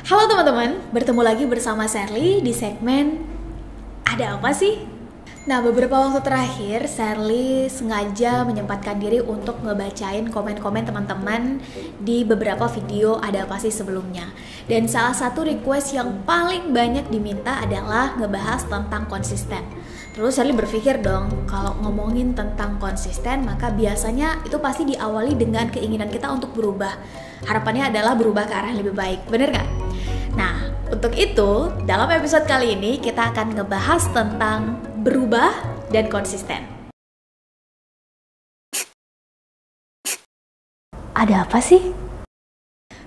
Halo teman-teman, bertemu lagi bersama Sherly di segmen Ada Apa Sih? Nah, beberapa waktu terakhir Sherly sengaja menyempatkan diri untuk ngebacain komen-komen teman-teman di beberapa video Ada Apa Sih sebelumnya. Dan salah satu request yang paling banyak diminta adalah ngebahas tentang konsisten. Terus Sherly berpikir dong, kalau ngomongin tentang konsisten, maka biasanya itu pasti diawali dengan keinginan kita untuk berubah. Harapannya adalah berubah ke arah yang lebih baik, bener gak? Nah, untuk itu, dalam episode kali ini kita akan ngebahas tentang berubah dan konsisten. Ada apa sih?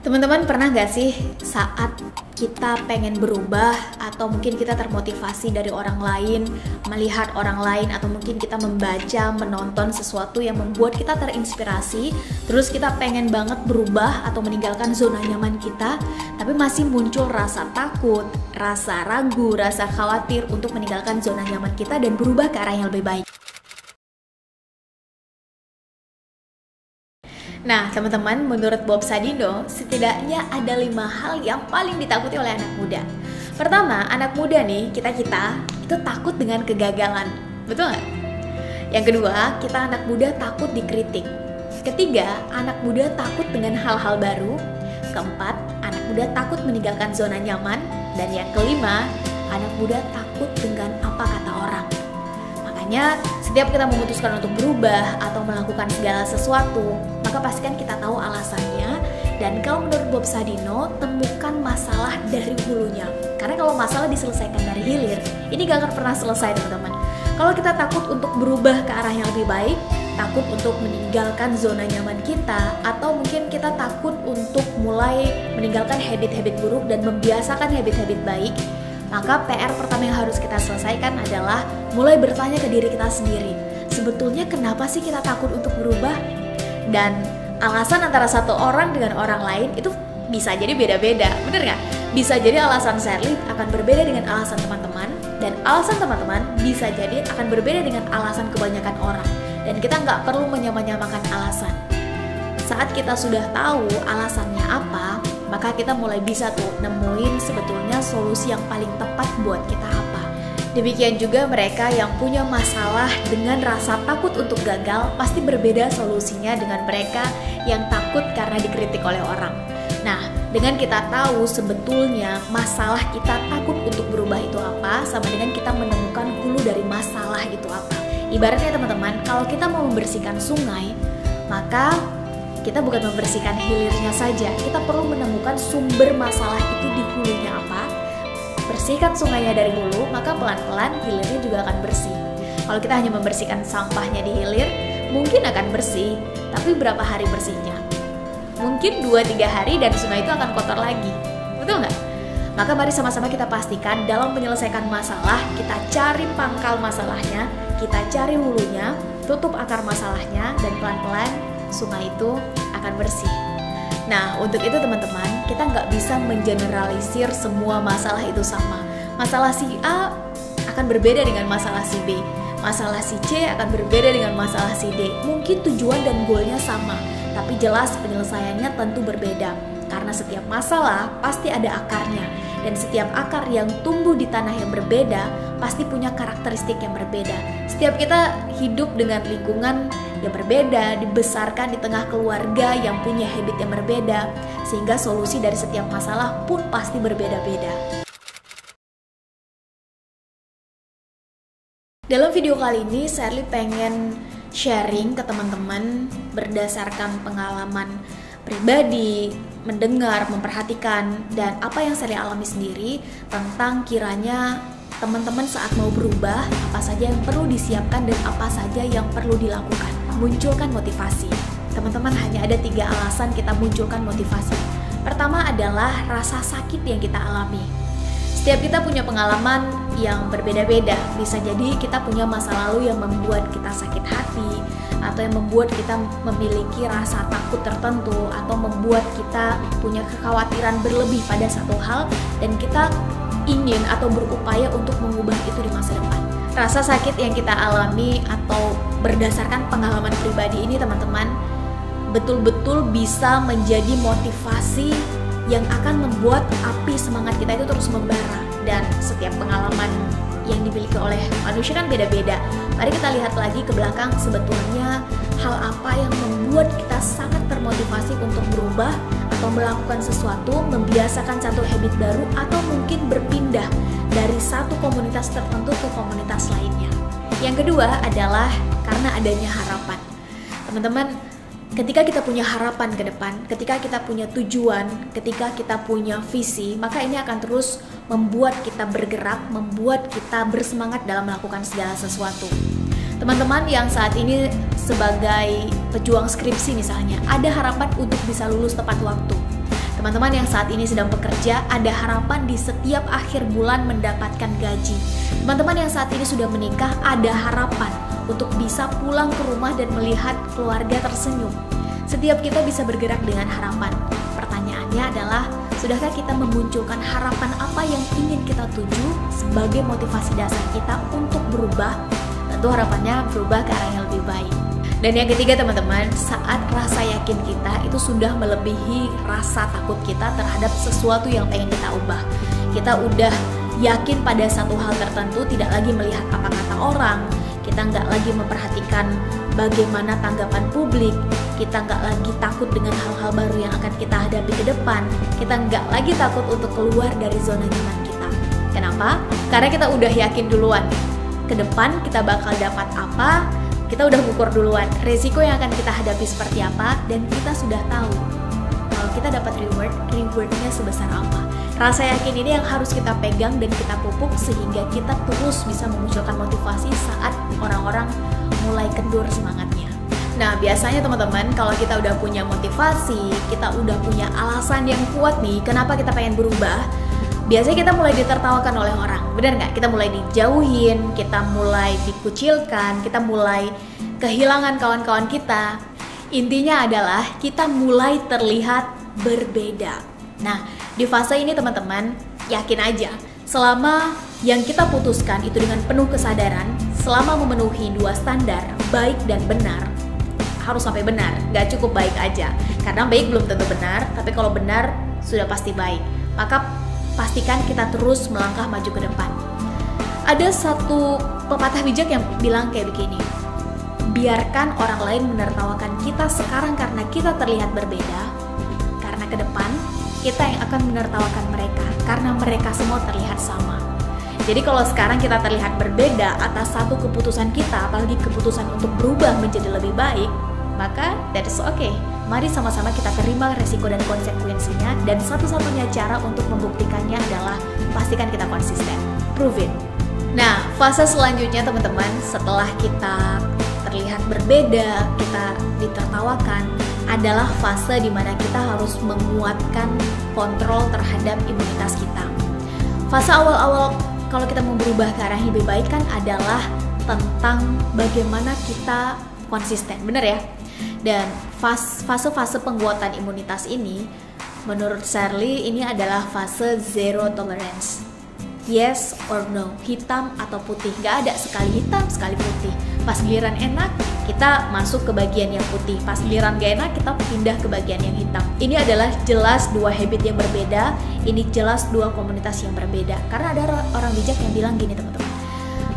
Teman-teman pernah gak sih saat kita pengen berubah atau mungkin kita termotivasi dari orang lain, melihat orang lain, atau mungkin kita membaca, menonton sesuatu yang membuat kita terinspirasi, terus kita pengen banget berubah atau meninggalkan zona nyaman kita, tapi masih muncul rasa takut, rasa ragu, rasa khawatir untuk meninggalkan zona nyaman kita dan berubah ke arah yang lebih baik. Nah, teman-teman, menurut Bob Sadino, setidaknya ada 5 hal yang paling ditakuti oleh anak muda. Pertama, anak muda nih, kita itu takut dengan kegagalan. Betul nggak? Yang kedua, kita anak muda takut dikritik. Ketiga, anak muda takut dengan hal-hal baru. Keempat, anak muda takut meninggalkan zona nyaman. Dan yang kelima, anak muda takut dengan apa kata orang. Makanya, setiap kita memutuskan untuk berubah atau melakukan segala sesuatu, maka pastikan kita tahu alasannya. Dan kalau menurut Bob Sadino, temukan masalah dari hulunya. Karena kalau masalah diselesaikan dari hilir, ini gak akan pernah selesai, teman-teman. Kalau kita takut untuk berubah ke arah yang lebih baik, takut untuk meninggalkan zona nyaman kita, atau mungkin kita takut untuk mulai meninggalkan habit-habit buruk dan membiasakan habit-habit baik, maka PR pertama yang harus kita selesaikan adalah mulai bertanya ke diri kita sendiri. Sebetulnya kenapa sih kita takut untuk berubah? Dan alasan antara satu orang dengan orang lain itu bisa jadi beda-beda, bener gak? Bisa jadi alasan Sherly akan berbeda dengan alasan teman-teman, dan alasan teman-teman bisa jadi akan berbeda dengan alasan kebanyakan orang. Dan kita nggak perlu menyamakan alasan. Saat kita sudah tahu alasannya apa, maka kita mulai bisa tuh nemuin sebetulnya solusi yang paling tepat buat kita apa. Demikian juga mereka yang punya masalah dengan rasa takut untuk gagal, pasti berbeda solusinya dengan mereka yang takut karena dikritik oleh orang. Nah, dengan kita tahu sebetulnya masalah kita takut untuk berubah itu apa, sama dengan kita menemukan hulu dari masalah itu apa. Ibaratnya teman-teman, kalau kita mau membersihkan sungai, maka kita bukan membersihkan hilirnya saja, kita perlu menemukan sumber masalah itu di hulunya apa. Bersihkan sungainya dari hulu, maka pelan-pelan hilirnya juga akan bersih. Kalau kita hanya membersihkan sampahnya di hilir, mungkin akan bersih, tapi berapa hari bersihnya? Mungkin 2-3 hari dan sungai itu akan kotor lagi. Betul nggak? Maka mari sama-sama kita pastikan dalam menyelesaikan masalah, kita cari pangkal masalahnya, kita cari hulunya, tutup akar masalahnya, dan pelan-pelan sungai itu akan bersih. Nah, untuk itu teman-teman, kita nggak bisa mengeneralisir semua masalah itu sama. Masalah si A akan berbeda dengan masalah si B. Masalah si C akan berbeda dengan masalah si D. Mungkin tujuan dan goalnya sama, tapi jelas penyelesaiannya tentu berbeda. Karena setiap masalah pasti ada akarnya. Dan setiap akar yang tumbuh di tanah yang berbeda pasti punya karakteristik yang berbeda. Setiap kita hidup dengan lingkungan yang berbeda, dibesarkan di tengah keluarga yang punya habit yang berbeda, sehingga solusi dari setiap masalah pun pasti berbeda-beda. Dalam video kali ini, Sherly pengen sharing ke teman-teman berdasarkan pengalaman pribadi, mendengar, memperhatikan, dan apa yang saya alami sendiri tentang kiranya teman-teman saat mau berubah, apa saja yang perlu disiapkan dan apa saja yang perlu dilakukan. Munculkan motivasi. Teman-teman, hanya ada 3 alasan kita munculkan motivasi. Pertama adalah rasa sakit yang kita alami. Setiap kita punya pengalaman yang berbeda-beda. Bisa jadi kita punya masa lalu yang membuat kita sakit hati, atau yang membuat kita memiliki rasa takut tertentu, atau membuat kita punya kekhawatiran berlebih pada satu hal, dan kita ingin atau berupaya untuk mengubah itu di masa depan. Rasa sakit yang kita alami atau berdasarkan pengalaman pribadi ini, teman-teman, betul-betul bisa menjadi motivasi yang akan membuat api semangat kita itu terus membara. Dan setiap pengalaman yang dimiliki oleh manusia kan beda-beda. Mari kita lihat lagi ke belakang, sebetulnya hal apa yang membuat kita sangat termotivasi untuk berubah atau melakukan sesuatu, membiasakan satu habit baru, atau mungkin berpindah dari satu komunitas tertentu ke komunitas lainnya. Yang kedua adalah karena adanya harapan. Teman-teman, ketika kita punya harapan ke depan, ketika kita punya tujuan, ketika kita punya visi, maka ini akan terus membuat kita bergerak, membuat kita bersemangat dalam melakukan segala sesuatu. Teman-teman yang saat ini sebagai pejuang skripsi misalnya, ada harapan untuk bisa lulus tepat waktu. Teman-teman yang saat ini sedang bekerja, ada harapan di setiap akhir bulan mendapatkan gaji. Teman-teman yang saat ini sudah menikah, ada harapan untuk bisa pulang ke rumah dan melihat keluarga tersenyum. Setiap kita bisa bergerak dengan harapan. Pertanyaannya adalah, sudahkah kita memunculkan harapan apa yang ingin kita tuju sebagai motivasi dasar kita untuk berubah? Tentu harapannya berubah ke arah yang lebih baik. Dan yang ketiga teman-teman, saat rasa yakin kita itu sudah melebihi rasa takut kita terhadap sesuatu yang pengen kita ubah. Kita udah yakin pada satu hal tertentu, tidak lagi melihat apa kata orang, kita nggak lagi memperhatikan bagaimana tanggapan publik, kita nggak lagi takut dengan hal-hal baru yang akan kita hadapi ke depan, kita nggak lagi takut untuk keluar dari zona nyaman kita. Kenapa? Karena kita udah yakin duluan, ke depan kita bakal dapat apa, kita udah ukur duluan resiko yang akan kita hadapi seperti apa, dan kita sudah tahu kalau kita dapat rewardnya sebesar apa. Rasa yakin ini yang harus kita pegang dan kita pupuk sehingga kita terus bisa memunculkan motivasi saat orang-orang mulai kendur semangatnya. Nah, biasanya teman-teman, kalau kita udah punya motivasi, kita udah punya alasan yang kuat nih kenapa kita pengen berubah, biasanya kita mulai ditertawakan oleh orang, benar nggak? Kita mulai dijauhin, kita mulai dikucilkan, kita mulai kehilangan kawan-kawan kita. Intinya adalah kita mulai terlihat berbeda. Nah, di fase ini teman-teman, yakin aja, selama yang kita putuskan itu dengan penuh kesadaran, selama memenuhi dua standar, baik dan benar, harus sampai benar, nggak cukup baik aja. Karena baik belum tentu benar, tapi kalau benar sudah pasti baik. Maka pastikan kita terus melangkah maju ke depan. Ada satu pepatah bijak yang bilang kayak begini, biarkan orang lain menertawakan kita sekarang karena kita terlihat berbeda, karena ke depan kita yang akan menertawakan mereka karena mereka semua terlihat sama. Jadi kalau sekarang kita terlihat berbeda atas satu keputusan kita, apalagi keputusan untuk berubah menjadi lebih baik, maka that's okay. Mari sama-sama kita terima resiko dan konsekuensinya, dan satu-satunya cara untuk membuktikannya adalah pastikan kita konsisten. Prove it. Nah, fase selanjutnya teman-teman, setelah kita terlihat berbeda, kita ditertawakan, adalah fase dimana kita harus menguatkan kontrol terhadap imunitas kita. Fase awal-awal kalau kita mau berubah ke arah yang lebih baik kan adalah tentang bagaimana kita konsisten, bener ya? Dan fase-fase penguatan imunitas ini, menurut Shirley, ini adalah fase zero tolerance. Yes or no, hitam atau putih, gak ada sekali hitam sekali putih. Pas giliran enak, kita masuk ke bagian yang putih. Pas giliran gak enak, kita pindah ke bagian yang hitam. Ini adalah jelas dua habit yang berbeda, ini jelas dua komunitas yang berbeda. Karena ada orang bijak yang bilang gini teman-teman,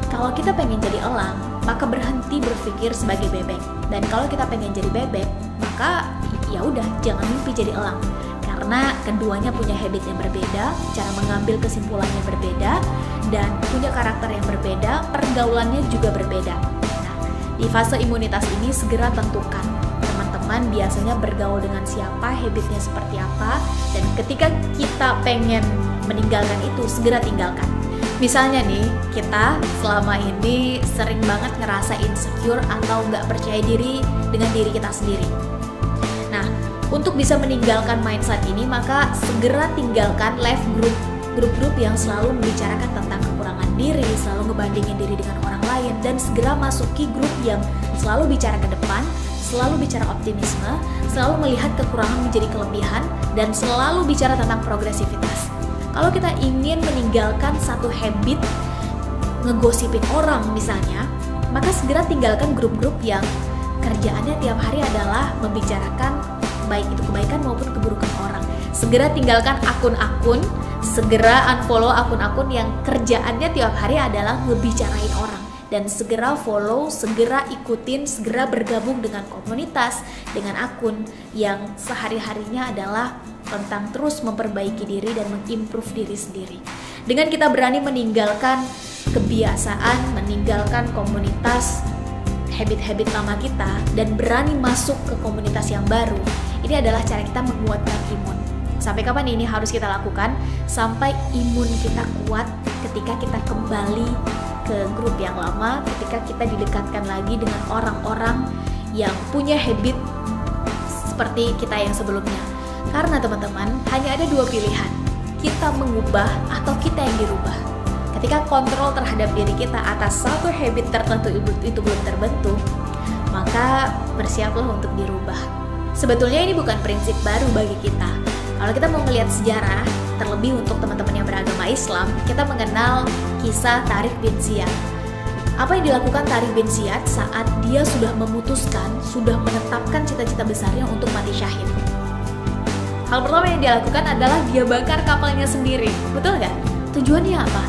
kalau kita pengen jadi elang, maka berhenti berpikir sebagai bebek. Dan kalau kita pengen jadi bebek, maka ya udah jangan mimpi jadi elang. Karena keduanya punya habit yang berbeda, cara mengambil kesimpulannya berbeda, dan punya karakter yang berbeda, pergaulannya juga berbeda. Nah, di fase imunitas ini segera tentukan teman-teman biasanya bergaul dengan siapa, habitnya seperti apa, dan ketika kita pengen meninggalkan itu, segera tinggalkan. Misalnya nih, kita selama ini sering banget ngerasa insecure atau nggak percaya diri dengan diri kita sendiri. Nah, untuk bisa meninggalkan mindset ini, maka segera tinggalkan live grup-grup yang selalu membicarakan tentang kekurangan diri, selalu ngebandingin diri dengan orang lain, dan segera masuki grup yang selalu bicara ke depan, selalu bicara optimisme, selalu melihat kekurangan menjadi kelebihan, dan selalu bicara tentang progresivitas. Kalau kita ingin meninggalkan satu habit ngegosipin orang misalnya, maka segera tinggalkan grup-grup yang kerjaannya tiap hari adalah membicarakan baik itu kebaikan maupun keburukan orang. Segera tinggalkan akun-akun, segera unfollow akun-akun yang kerjaannya tiap hari adalah ngebicarain orang. Dan segera follow, segera ikutin, segera bergabung dengan komunitas, dengan akun yang sehari-harinya adalah tentang terus memperbaiki diri dan mengimprove diri sendiri. Dengan kita berani meninggalkan kebiasaan, meninggalkan komunitas, habit-habit lama kita, dan berani masuk ke komunitas yang baru, ini adalah cara kita menguatkan imun. Sampai kapan ini harus kita lakukan? Sampai imun kita kuat ketika kita kembali ke grup yang lama, ketika kita didekatkan lagi dengan orang-orang yang punya habit seperti kita yang sebelumnya. Karena teman-teman, hanya ada dua pilihan, kita mengubah atau kita yang dirubah. Ketika kontrol terhadap diri kita atas satu habit tertentu itu belum terbentuk, maka bersiaplah untuk dirubah. Sebetulnya ini bukan prinsip baru bagi kita. Kalau kita mau melihat sejarah, terlebih untuk teman-teman yang beragama Islam, kita mengenal kisah Tariq bin Ziyad. Apa yang dilakukan Tariq bin Ziyad saat dia sudah memutuskan, sudah menetapkan cita-cita besarnya untuk mati syahid? Hal pertama yang dia lakukan adalah dia bakar kapalnya sendiri. Betul nggak? Tujuannya apa?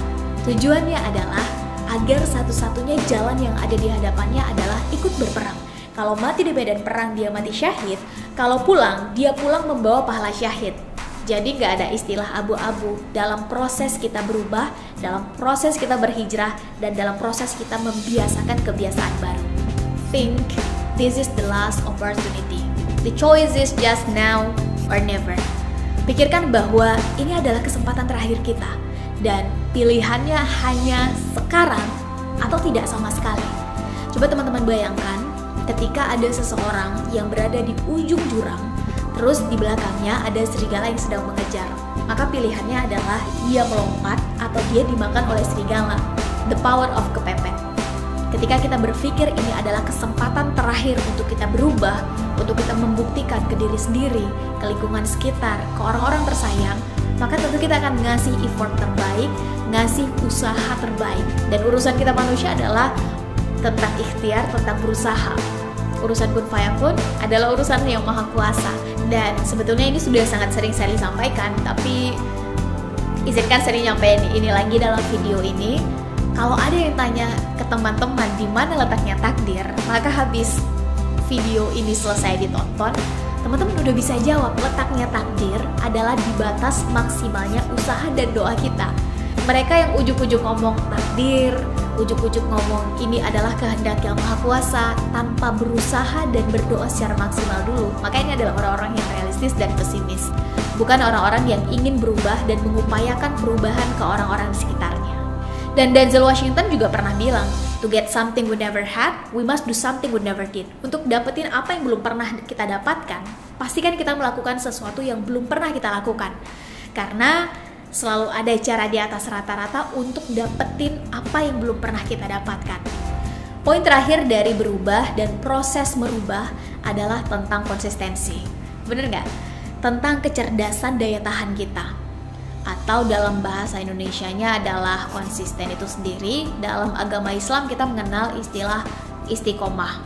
Tujuannya adalah agar satu-satunya jalan yang ada di hadapannya adalah ikut berperang. Kalau mati di medan perang dia mati syahid, kalau pulang dia pulang membawa pahala syahid. Jadi nggak ada istilah abu-abu dalam proses kita berubah, dalam proses kita berhijrah, dan dalam proses kita membiasakan kebiasaan baru. Think this is the last opportunity. The choice is just now or never. Pikirkan bahwa ini adalah kesempatan terakhir kita dan pilihannya hanya sekarang atau tidak sama sekali. Coba teman-teman bayangkan ketika ada seseorang yang berada di ujung jurang, terus di belakangnya ada serigala yang sedang mengejar. Maka pilihannya adalah dia melompat atau dia dimakan oleh serigala. The power of kepepet. Ketika kita berpikir ini adalah kesempatan terakhir untuk kita berubah, untuk kita membuktikan ke diri sendiri, ke lingkungan sekitar, ke orang-orang tersayang, maka tentu kita akan ngasih effort terbaik, ngasih usaha terbaik. Dan urusan kita manusia adalah tentang ikhtiar, tentang berusaha. Urusan kun fayakun adalah urusan yang maha kuasa. Dan sebetulnya ini sudah sangat sering saya sampaikan, tapi izinkan saya nyampein ini lagi dalam video ini. Kalau ada yang tanya ke teman-teman di mana letaknya takdir, maka habis video ini selesai ditonton, teman-teman udah bisa jawab letaknya takdir adalah di batas maksimalnya usaha dan doa kita. Mereka yang ujuk-ujuk ngomong takdir, ujuk-ujuk ngomong ini adalah kehendak yang maha kuasa tanpa berusaha dan berdoa secara maksimal dulu, maka ini adalah orang-orang yang realistis dan pesimis, bukan orang-orang yang ingin berubah dan mengupayakan perubahan ke orang-orang di sekitarnya. Dan Denzel Washington juga pernah bilang, to get something we never had, we must do something we never did. Untuk dapetin apa yang belum pernah kita dapatkan, pastikan kita melakukan sesuatu yang belum pernah kita lakukan. Karena selalu ada cara di atas rata-rata untuk dapetin apa yang belum pernah kita dapatkan. Poin terakhir dari berubah dan proses merubah adalah tentang konsistensi. Bener nggak? Tentang kecerdasan daya tahan kita. Atau dalam bahasa Indonesianya adalah konsisten itu sendiri. Dalam agama Islam kita mengenal istilah istiqomah.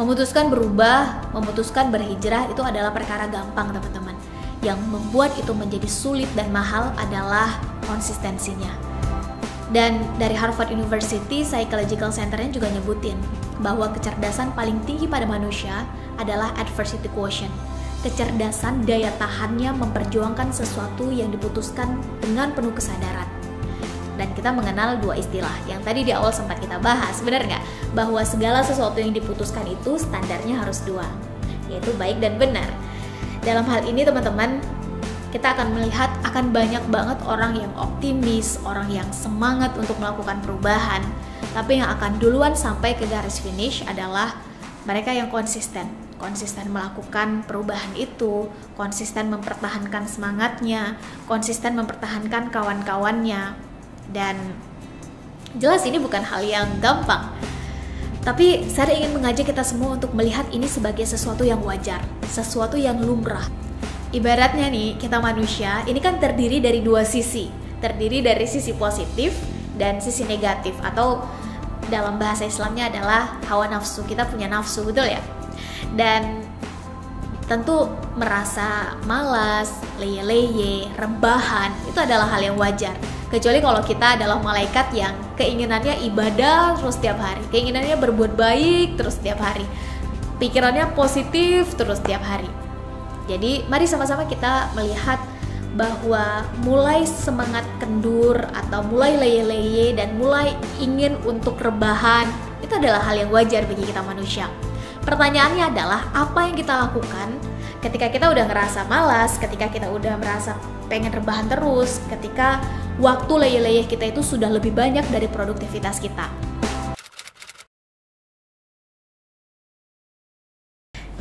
Memutuskan berubah, memutuskan berhijrah itu adalah perkara gampang teman-teman. Yang membuat itu menjadi sulit dan mahal adalah konsistensinya. Dan dari Harvard University Psychological Center-nya juga nyebutin bahwa kecerdasan paling tinggi pada manusia adalah adversity quotient. Kecerdasan daya tahannya memperjuangkan sesuatu yang diputuskan dengan penuh kesadaran. Dan kita mengenal dua istilah yang tadi di awal sempat kita bahas, benar nggak? Bahwa segala sesuatu yang diputuskan itu standarnya harus dua, yaitu baik dan benar. Dalam hal ini teman-teman, kita akan melihat akan banyak banget orang yang optimis, orang yang semangat untuk melakukan perubahan, tapi yang akan duluan sampai ke garis finish adalah mereka yang konsisten melakukan perubahan itu, konsisten mempertahankan semangatnya, konsisten mempertahankan kawan-kawannya. Dan jelas ini bukan hal yang gampang. Tapi saya ingin mengajak kita semua untuk melihat ini sebagai sesuatu yang wajar, sesuatu yang lumrah. Ibaratnya nih, kita manusia ini kan terdiri dari dua sisi. Terdiri dari sisi positif dan sisi negatif, atau dalam bahasa Islamnya adalah hawa nafsu. Kita punya nafsu, betul ya? Dan Tentu merasa malas, leye-leye, rebahan, itu adalah hal yang wajar. Kecuali kalau kita adalah malaikat yang keinginannya ibadah terus setiap hari, keinginannya berbuat baik terus setiap hari, pikirannya positif terus setiap hari. Jadi mari sama-sama kita melihat bahwa mulai semangat kendur atau mulai leye-leye dan mulai ingin untuk rebahan itu adalah hal yang wajar bagi kita manusia. Pertanyaannya adalah apa yang kita lakukan ketika kita udah ngerasa malas, ketika kita udah merasa pengen rebahan terus, ketika waktu leyeh-leyeh kita itu sudah lebih banyak dari produktivitas kita.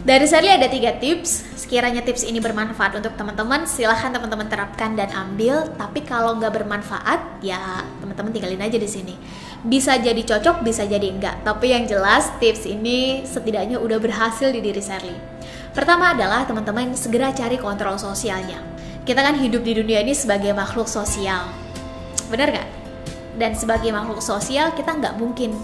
Dari Sherly ada 3 tips. Sekiranya tips ini bermanfaat untuk teman-teman, silahkan teman-teman terapkan dan ambil. Tapi kalau nggak bermanfaat, ya teman-teman tinggalin aja di sini. Bisa jadi cocok, bisa jadi enggak. Tapi yang jelas tips ini setidaknya udah berhasil di diri Sherly. Pertama adalah teman-teman segera cari kontrol sosialnya. Kita kan hidup di dunia ini sebagai makhluk sosial, benar nggak? Dan sebagai makhluk sosial kita nggak mungkin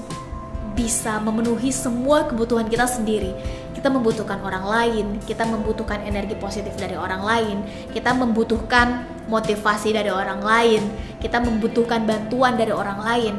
bisa memenuhi semua kebutuhan kita sendiri. Kita membutuhkan orang lain, kita membutuhkan energi positif dari orang lain, kita membutuhkan motivasi dari orang lain, kita membutuhkan bantuan dari orang lain.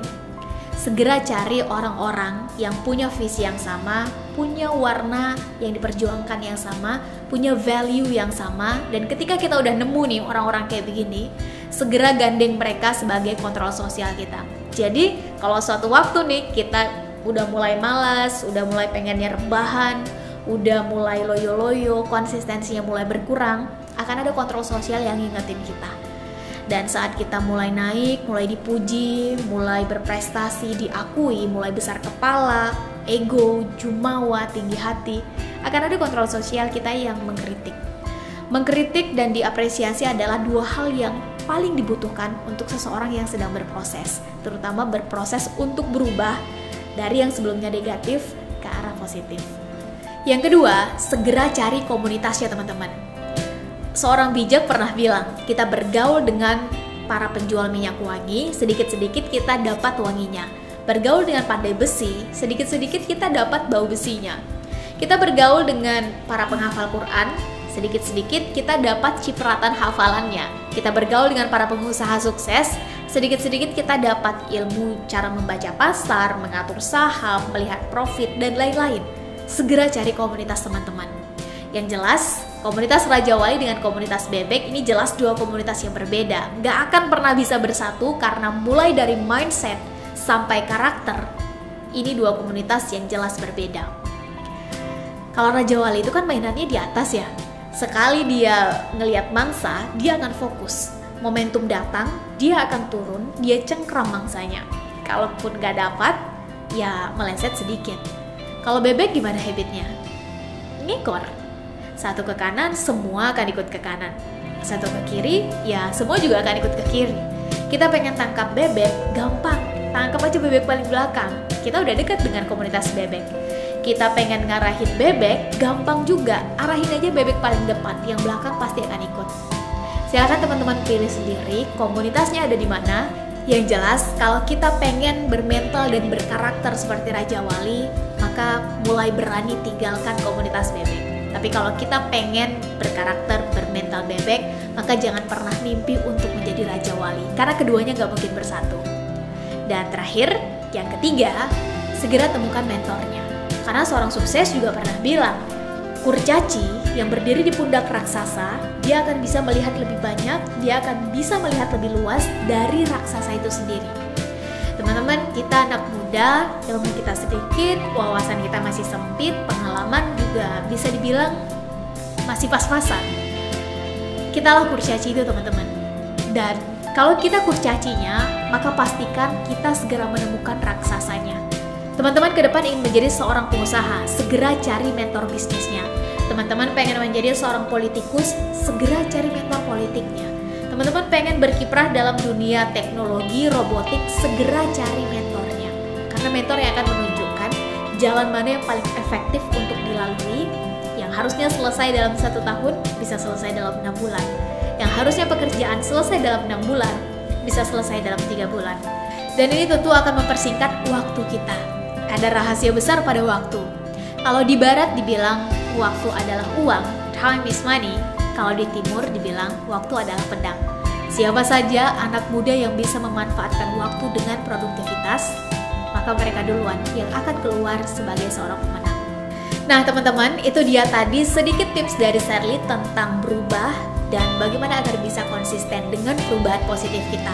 Segera cari orang-orang yang punya visi yang sama, punya warna yang diperjuangkan yang sama, punya value yang sama. Dan ketika kita udah nemu nih orang-orang kayak begini, segera gandeng mereka sebagai kontrol sosial kita. Jadi kalau suatu waktu nih kita udah mulai malas, udah mulai pengennya rebahan, udah mulai loyo-loyo, konsistensinya mulai berkurang, akan ada kontrol sosial yang ngingetin kita. Dan saat kita mulai naik, mulai dipuji, mulai berprestasi, diakui, mulai besar kepala, ego, jumawa, tinggi hati, akan ada kontrol sosial kita yang mengkritik. Mengkritik dan diapresiasi adalah 2 hal yang paling dibutuhkan untuk seseorang yang sedang berproses, terutama berproses untuk berubah dari yang sebelumnya negatif ke arah positif. Yang kedua, segera cari komunitasnya teman-teman. Seorang bijak pernah bilang, kita bergaul dengan para penjual minyak wangi, sedikit-sedikit kita dapat wanginya. Bergaul dengan pandai besi, sedikit-sedikit kita dapat bau besinya. Kita bergaul dengan para penghafal Quran, sedikit-sedikit kita dapat cipratan hafalannya. Kita bergaul dengan para pengusaha sukses, sedikit-sedikit kita dapat ilmu cara membaca pasar, mengatur saham, melihat profit, dan lain-lain. Segera cari komunitas teman-teman. Yang jelas, komunitas Raja Wali dengan komunitas Bebek ini jelas 2 komunitas yang berbeda. Gak akan pernah bisa bersatu karena mulai dari mindset sampai karakter, ini 2 komunitas yang jelas berbeda. Kalau Raja Wali itu kan mainannya di atas ya. Sekali dia ngelihat mangsa, dia akan fokus. Momentum datang, dia akan turun, dia cengkram mangsanya. Kalaupun gak dapat, ya meleset sedikit. Kalau Bebek gimana habitnya? Ngikor. Satu ke kanan, semua akan ikut ke kanan. Satu ke kiri, ya semua juga akan ikut ke kiri. Kita pengen tangkap bebek, gampang. Tangkap aja bebek paling belakang. Kita udah dekat dengan komunitas bebek. Kita pengen ngarahin bebek, gampang juga. Arahin aja bebek paling depan, yang belakang pasti akan ikut. Silakan teman-teman pilih sendiri komunitasnya ada di mana. Yang jelas, kalau kita pengen bermental dan berkarakter seperti Raja Wali, maka mulai berani tinggalkan komunitas bebek. Tapi kalau kita pengen berkarakter, bermental bebek, maka jangan pernah mimpi untuk menjadi Raja Wali, karena keduanya gak mungkin bersatu. Dan terakhir, yang ketiga, segera temukan mentornya. Karena seorang sukses juga pernah bilang, kurcaci yang berdiri di pundak raksasa, dia akan bisa melihat lebih banyak, dia akan bisa melihat lebih luas dari raksasa itu sendiri. Teman-teman, kita anak muda, ilmu kita sedikit, wawasan kita masih sempit, pengalaman juga bisa dibilang masih pas-pasan. Kitalah kurcaci itu teman-teman. Dan kalau kita kurcacinya, maka pastikan kita segera menemukan raksasanya. Teman-teman ke depan ingin menjadi seorang pengusaha, segera cari mentor bisnisnya. Teman-teman pengen menjadi seorang politikus, segera cari mentor politiknya. Teman-teman pengen berkiprah dalam dunia teknologi, robotik, segera cari mentornya. Karena mentor yang akan menunjukkan jalan mana yang paling efektif untuk dilalui, yang harusnya selesai dalam 1 tahun, bisa selesai dalam 6 bulan. Yang harusnya pekerjaan selesai dalam 6 bulan, bisa selesai dalam 3 bulan. Dan ini tentu akan mempersingkat waktu kita. Ada rahasia besar pada waktu. Kalau di barat dibilang waktu adalah uang, time is money, kalau di timur dibilang waktu adalah pedang. Siapa saja anak muda yang bisa memanfaatkan waktu dengan produktivitas, maka mereka duluan yang akan keluar sebagai seorang pemenang. Nah teman-teman, itu dia tadi sedikit tips dari Sherly tentang berubah dan bagaimana agar bisa konsisten dengan perubahan positif kita.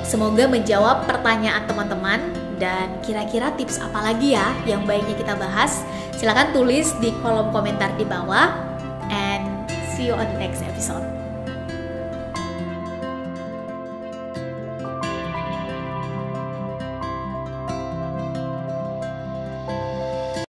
Semoga menjawab pertanyaan teman-teman. Dan kira-kira tips apa lagi ya yang baiknya kita bahas? Silahkan tulis di kolom komentar di bawah. And see you on the next episode.